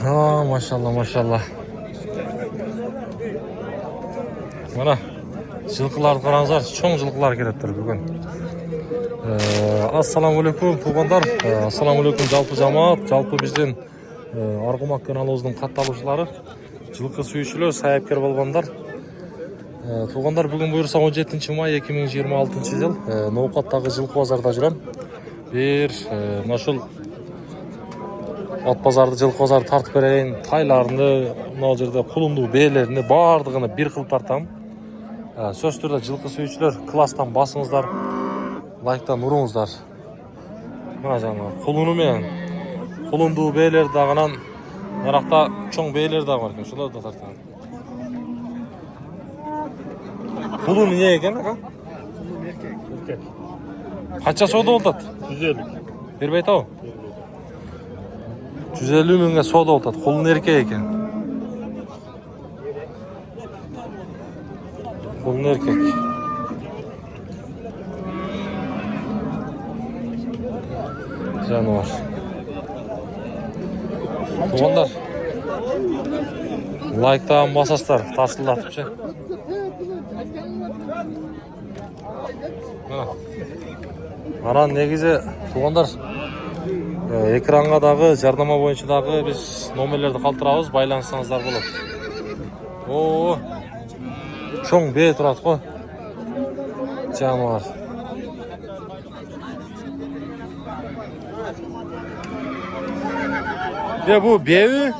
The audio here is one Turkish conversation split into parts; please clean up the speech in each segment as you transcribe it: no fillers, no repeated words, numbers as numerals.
Ha, maşallah maşallah. Mana жылқыларды қараңыздар, чоң жылқылар келіп тұр бүгін. Ассаламу-алейкум туғандар. Ассаламу-алейкум жалпы жамаат, жалпы бізден Арғымақ каналымыздың қатталушылары, жылқы сүйушілер, саяпкер болғандар. Туғандар, бүгін бұйырса 17 май 2026 жыл Ноқаттағы жылқы базарда жүрем. Bir нашыл ат базарды, жылқы базарды тартып берейін. Тайларыны, мына жерде құлынды бейлеріні бардығыны бір қылып тартам. Сөз түрде жылқы сүйушілер, класстан басыңыздар, лайктан ұрыңыздар. Мына жаңа құлыны мен құлынды бейлер дағынан нарақта чоң бейлер дағы бар екен, шулар да тартам. Құлыны не екен, аға? Еркек. Қанша сода олтады? 150. Бербейт ау? 150 мыңға сода олтады, құлын еркек екен. Құлын еркек. Жануар. Туғандар, лайктан басастар, тарсылдатып ше. Анан негізі туғандар, экранға дағы, жарнама бойынша дағы біз номерлерді қалтырамыз, байланысаңыздар болады. О, чоң бе тұрады қой. Жануар. Bu bey.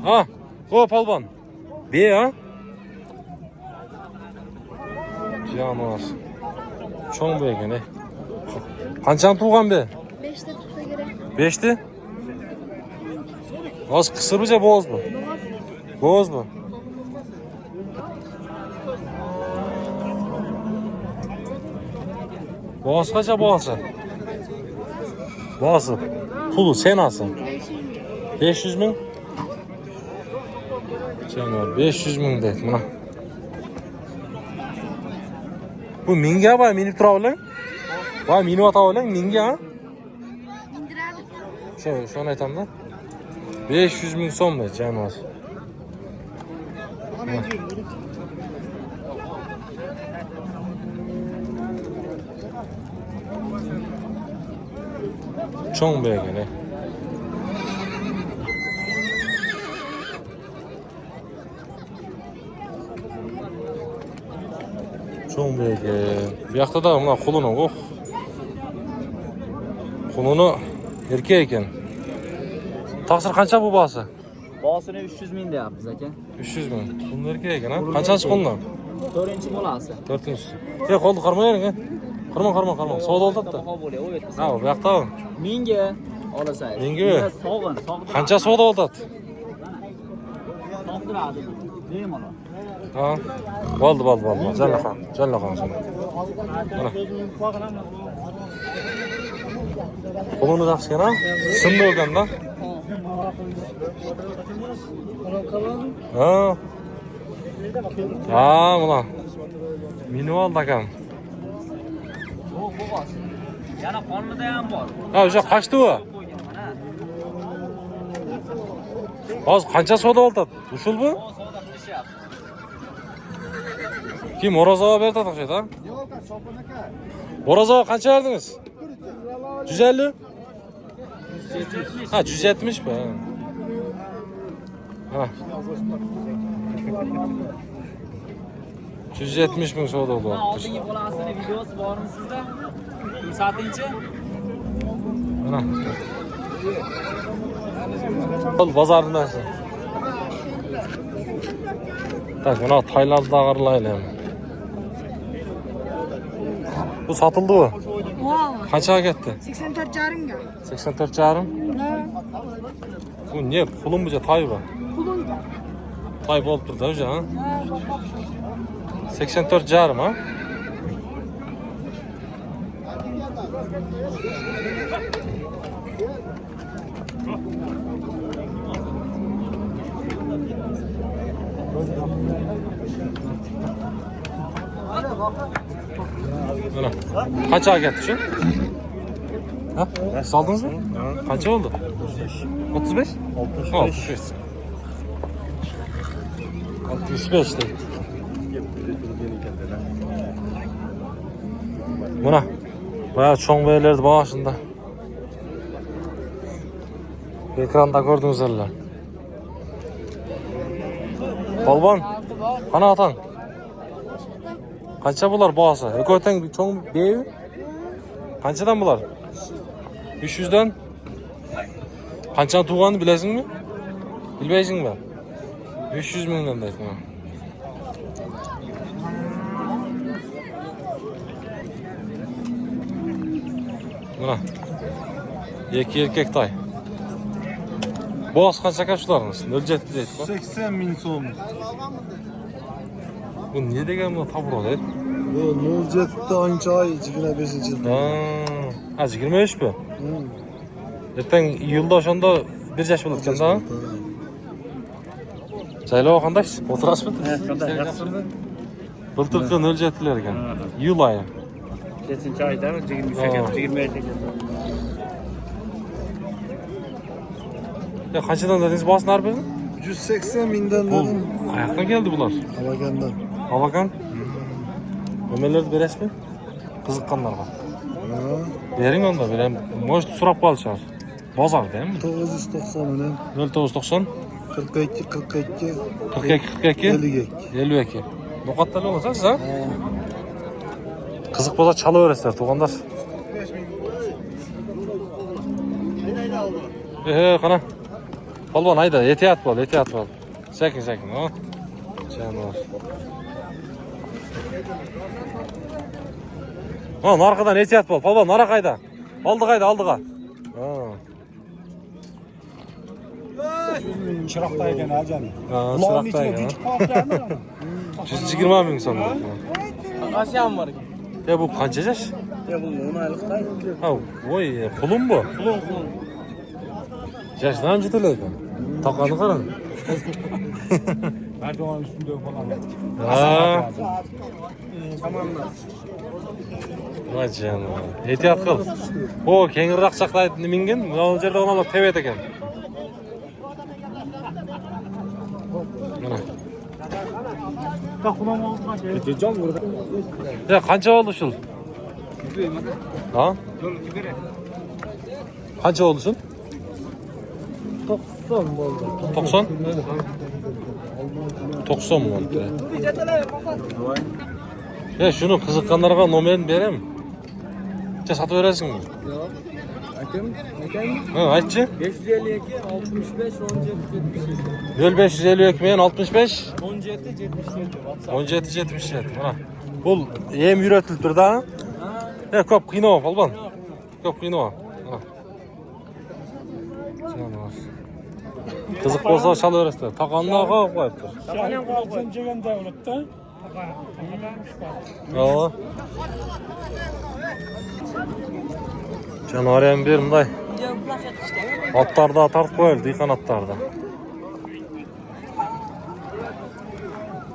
Ha, o palban. Bey ha? Жануар. Çoğun bey gene. Kaçan tuğan be? 5'te tutsa gerek. 5'ti? Az kısır mı boğaz mı? Boğaz mı? Boğaz kaça boğazı? Boğazı. Pulu sen alsın. 500 ming? Canım 500 ming deydi buna. Bu minga var, minip tura olang? Var, minip ata olang, minga ha? Şunu aytam da. 500 ming so'm deydi canım. Çoğun beğeni. Çoğun beğeni. Bir yakta da buna kulunu koy. Kulunu erkek eken. Taksir kança bu bağısı? Bağısını 300 ming deyapmiz aka. 300 ming. Kulunu erkek eken ha? Kançanchi kulunu? 4-chi bolasi. 4-chi. Qo'lni qarmayang ha? Qarma. Savdo oldi da. Baho bo'lyapti, u yerda. Ha, bu yoqda. Mingga olasangiz. Mingga. Sog'in. Qancha savdo oldi? Sog'diradi. Bemalol. Ha. Bo'ldi. Jallaqon sana. Mana. Qo'lini yaxshi ha? Simni olganda. Ha. Ha, mana. Meni oldi akam. Yana qonida ham bor. Ha, o'sha qochdi u. Hozir qancha savdo oldi? Usul bu? Savdo qilishyapti. Kim O'rozova berdi o'xshaydi, ha? Yo'q, Chopon aka. O'rozova qancha verdingiz? 150? 170. Ha, 170 mi? Ha. 170 ming savdo oldi. Oldingi bolasini videosi bormi sizda? Ko'rsatingchi. Mana. Bol bozorindasi. Tak, mana Taylandda ag'irlaylar. Bu satıldı mı? Wow. Kaça gitti? 84 jarımga. 84 yarım. Bu ne? Kulun buca tay mı? Kulun. Tay bolup durdu hoca ha? 84 yarım ha? Mana. Kaça gitti şu? Ha? Saldınız mı? Kaça oldu? 35? 65. 65 deydi. Buna bayağı çoğun beylerdi başında. Ekranda gördünüz eller. Balban, ana atan. Kança bular bağısı? Ekoten çoğun beyi? Kançadan bular? 300'den. Kançan tuğanı bilesin mi? Bilmeysin mi? 300 mindən deydim. Buna. İki erkek tay. Boğaz kaç şularınız? Ölçetli deydi bu. 80 bin so'm. Bu niye degen bu tabur değil? Bu 07 ancha oy 25 yil. Ha, 23 bu. Erten iyulda oşonda bir yaş bo'lib da. Jaylab qanday? O'tirasizmi? Qanday? Yaxshimi? Былтыркы 07'ler ekan. Iyul ayı. Geçinci ayda 23 ekan. Ya kaçıdan dediniz basın harbi? 180 binden Bu dedim. ayaktan geldi bunlar. Havagandan. Havakan. Ömerlerdi beres mi? Kızıkkanlar var. Ha. Verin onda verem. Может surap kalışar. Bozar değil mi? 990 bilen 0990 42 42 42 42 52. 52. Nokatlarlı olacak ha? Kızık boza çalı öğretler tuğanlar. Kana. Palvan hayda etiyat bol. Sakin ha. Canlar. Ha arkadan etiyat bol. Palvan nara kayda. Aldı ha. Çıraktayken acan. Ha, çıraktayken. 120 bin sonra. Aşağı var. Ya bu kaç yaş? Ya bu 10 aylıktay. Ha, vay, kulun bu. Kulun. Yaştan mı ciddiler? Takanı karan. Erdoğan üstünde falan. Ha, Tamamlar. vay canım. Ehtiyat kıl. O kengirrak çaklaydı mingen, o жерде ona bak tebet eken. Mana. Ya kança oldu şul? Ha? Kança oldu şul? 90 oldu. 90? 90 mı oldu? Ya şunu kızıkkanlarga numaranı vereyim. Sen satı veresin mi? Yok. Akım. Ha, aytçı. 552 65 17 0552 men 65 77 77 WhatsApp. 17 77. Mana. Bul em yürötülüp turda. Ha. Ya köp kıyno balban. Köp kıyno. Mana. Canlar. Kızık bolsa çal öğretler. Takanına koyup koyuptur. Takanyan koyup. Jegen devlette. Ya. Canarem bir mınday. Atlarda atartıp koyuldu, yıkan atlarda.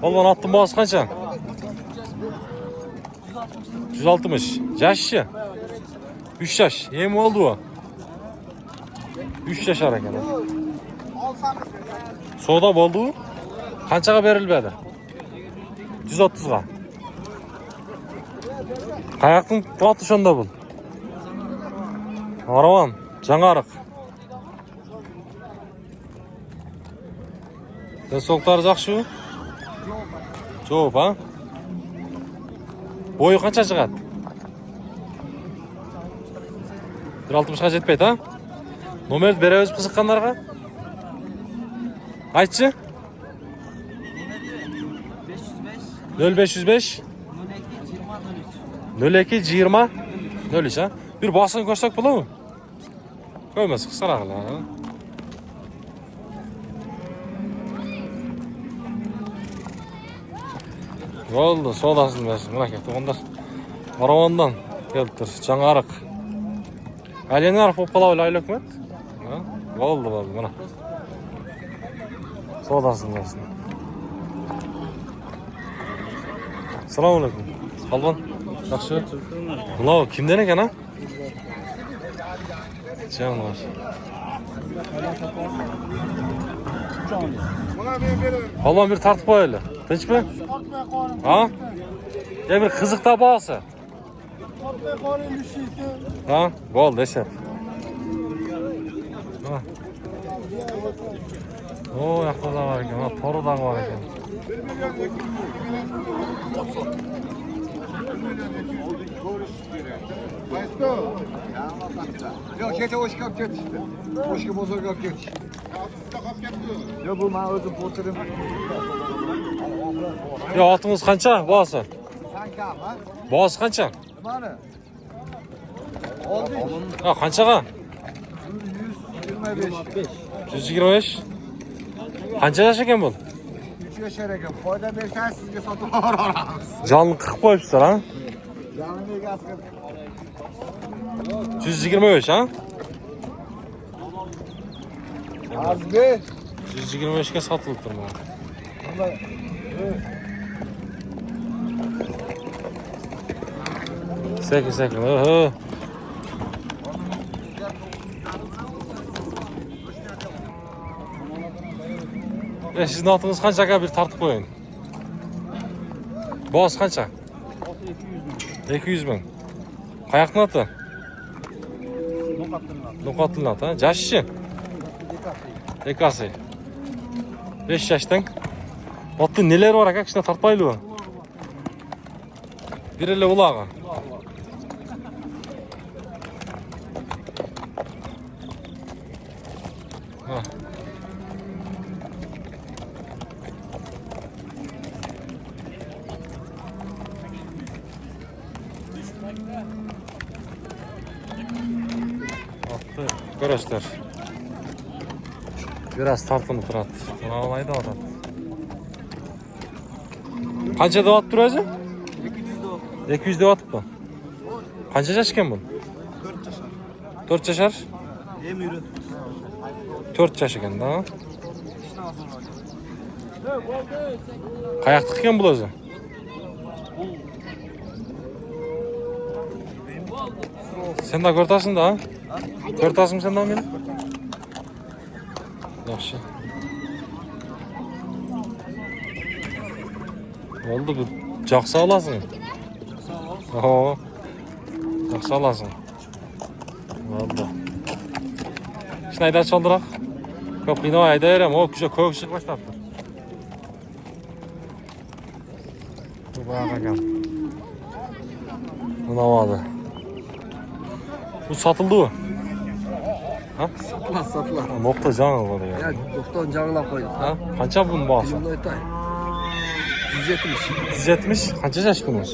Balban attın bağız kança? 160. Yaşşı. 3 yaş. Yemi oldu o. 3 yaş hareket. Soda oldu. Kançaga berilmedi? 130'ga. Kayaktın tuatı şonda bul. Araban, жаңарық. Денсаулықтары жақсы ма? Жоқ, а? Бойы қанша шығады? 1.60-ға жетпейді, а? Номерді береміз қызыққандарға? Айтшы? 0505 02 20 03, ha? Bir basın koşsak bula mı? Koymaz, kısara kala. Oldu, sodasını versin. Bırak yaptı, onlar Aravandan geldir, жаңарық. Alenarf opala öyle aylak mı? Oldu, bana. Sodasını versin. Selamun aleyküm. Balban, жақсы. Mınao kimden eken ha? Canlar. Allah'ım bir tartib qo'yaylik. Tinch mi? Ha? Ya bir qiziq da bağısı. Ha? Bo'ldi, yashab. Ha. O, yoqda da var ekan, ha, to'ri da var ekan. Yok, kete hoş kap ket işte. Hoş ki bozor kap ket. Ya bu ben özüm portretim. Ya altınız qancha bağısı? Sen kam ha? Bağısı qancha? Bana. Oldu. Ha, qanchaga? 125. 125. Qancha yaş ekan bu? 3 yaşar ekan. Foyda bersen sizge sotup olamiz. Canlı qilib qo'yibsizlar, ha? Canını egasi. 125, ha? Az be. 125 ga sotilib turibdi. Sekin. Oho. Sizin altınız qanchaga bir tartib qo'ying. Boz qancha? 200 ming. Qayoqni oti? No'qotilni oti, ha? Jashchi? Ekasi. 5 yoshdan. Otda neler var aka? Kishni tartmaylik. Birille ulog'i. Ha. Görüşler. Biraz tartınıp durat. Buna olaydı o tat. Qancha deyapti turadi? 200 deyapti. Qancha yosh ekan bu? 4 yashar. Hem yürü. 4 yosh ekan da. Qayoqda ekan bu o'zi? Sen de ko'rtasың da, ha? Ko'rtasың sen de meni? Yaxshi. Oldu bu. Жақсы alasың. Oho. Жақсы alasың. Oldu. Shuni aytib chaldiroq. Ko'p qiynoq aytaveram. O kucha ko'k chiqib boshlabdi. Bu bayağı Buna vardı. Bu satıldı mı? Ha? Satla. Nokta canı var ya. Ya doktor canına koyduk. Ha? Kança bunun bağısı? Bunu ötay. 170. 170. Kança yaş bunun?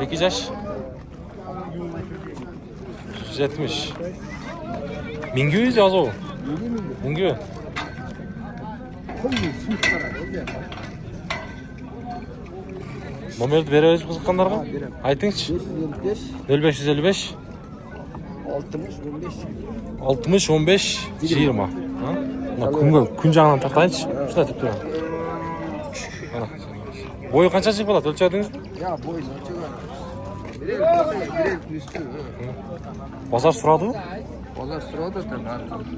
2 yaş. 170. Mingü yüz yaz o. Mingü. Nomerdi bereriz qiziqqanlarga? Aytingchi. 0555 60 15 60 15 20. Ha? Kun жағынан тартайыншы. Шuna deb turaman. Mana. Bo'yi qanchalik bo'ladi? O'lchadingizmi? Ya boy birer üstü. Bozor so'radimi? Onlar sırada da.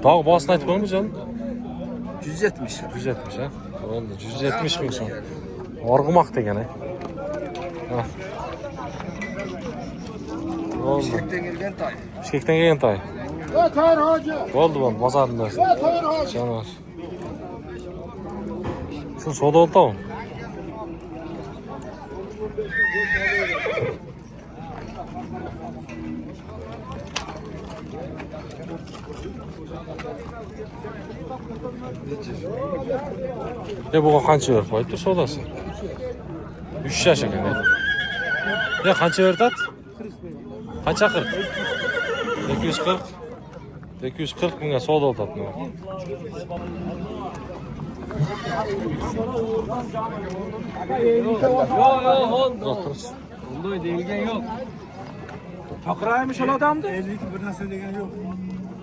Dog' bahosini aytib qo'yingmi jon? 170. 170 ha. Bo'ldi, 170 ming so'm. Org'umoq degan, ha. Ha. Bo'ldi. Şekten gelgen tay. Bishkekdan kelgan toy. Yeter hacı. Bo'ldi, bo'ldi, bozorni narsa. Yeter hacı. Janoz. Shu savdo o'ltami? Ya bu qancha berib qo'yibdi savdosi? 3 yosh ekan. Ya qancha beradi? Qancha 40? 240. 240 mingga savdo o'tadi. Yok. Oldu değilgen yok. Çakıraymış o adamdı. 52 bir nasıl degen yok.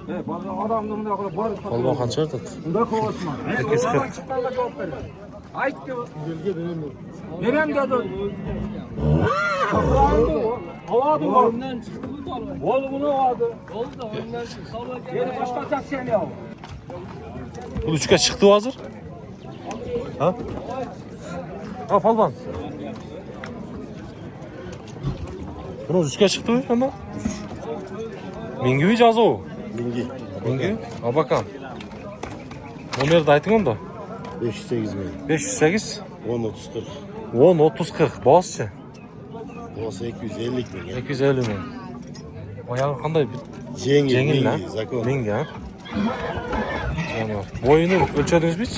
He, bana adamdı bunda kadar barış. Polvon qancha beradi? Bunda kovasma. 240. Aytdı. Nerem dedi? Çakıraydı o. Havadı o. Oyundan çıktı bu da. Oğlum bunu vardı. Oldu da oyundan çıktı. Yeni başka sen ya. Bu üçge çıktı hazır. Ha? Ha palban. Bunu üçge çıktı mı ama? Mingi mi cazı o? Mingi. Mingi? Ha bakalım. Numara da aytın onda. 508 mi? 508 10 30 40. 10 30 40 boğazçı. Olsa 250 mi? 250 mi? Ayağı kanday? Cengil lan. Mingi. Zakon. Mingi ha. Canım. Boyunu ölçediniz mi hiç?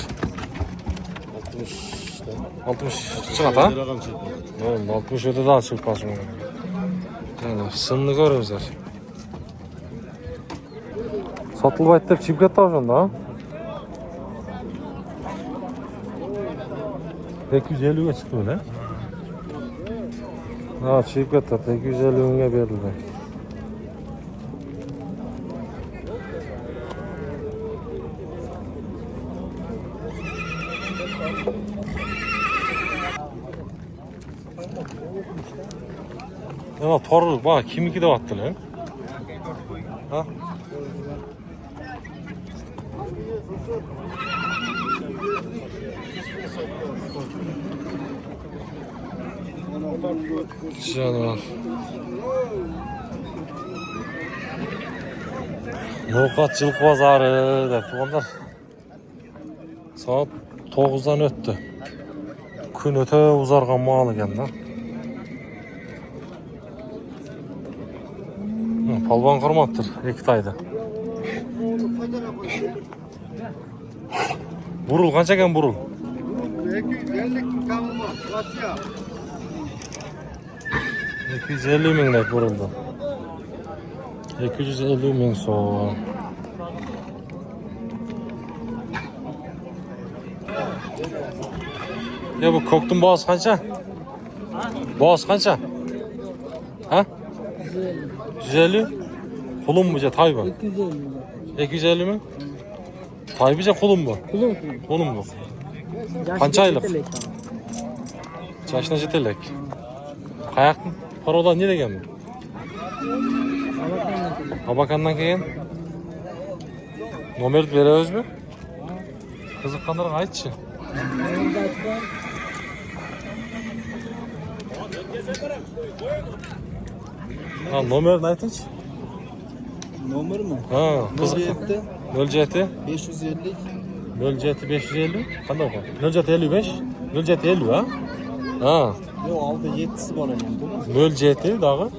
60 çıkat ha? Rakam çekti. Oğlum 60 öde daha çıkmasın. Yani sınını görüyoruzlar. Satılmaydı dep çift kat tavşan da ha? 250'ye çıktı öyle. Ha çift kat 250'ye verildi. Ya toru bak kim iki de attı lan? Ha? Canım. Nokatçılık pazarı dep onlar. Saat 9'dan öttü. Gün öte uzargan mal ekan da. Palvan kurmaktır iki tayda. Burul kança eken burul? 250 kamı var. Lasya. 250 mingdek buruldu. 250 ming soğan. Ya bu koktun boğaz kança? Boğaz kança? Ha? 150. Kulun mu? Tay mı? 250 mi? Tay bize kulun mu? Kulun mu? Kança aylık? Yaşına jetelek. Kayak parodan ne degen mi? Abakandan keyin. Nomer beremiz mi? Kızıkkanların aytçı. Ha nomerini aytınç. Nomer mi? Ha kızık. 07 550. 07 550. Qanday oqo? 07 55. 07 50 ha? Ha. Yo aldı 7'si var yani. 07 dağı.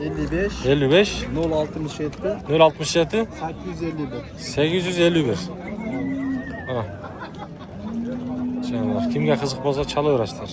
55. 55. 067. 067. 851. 851. Ha. Canlar kimga qiziq bo'lsa chalaverasizlar.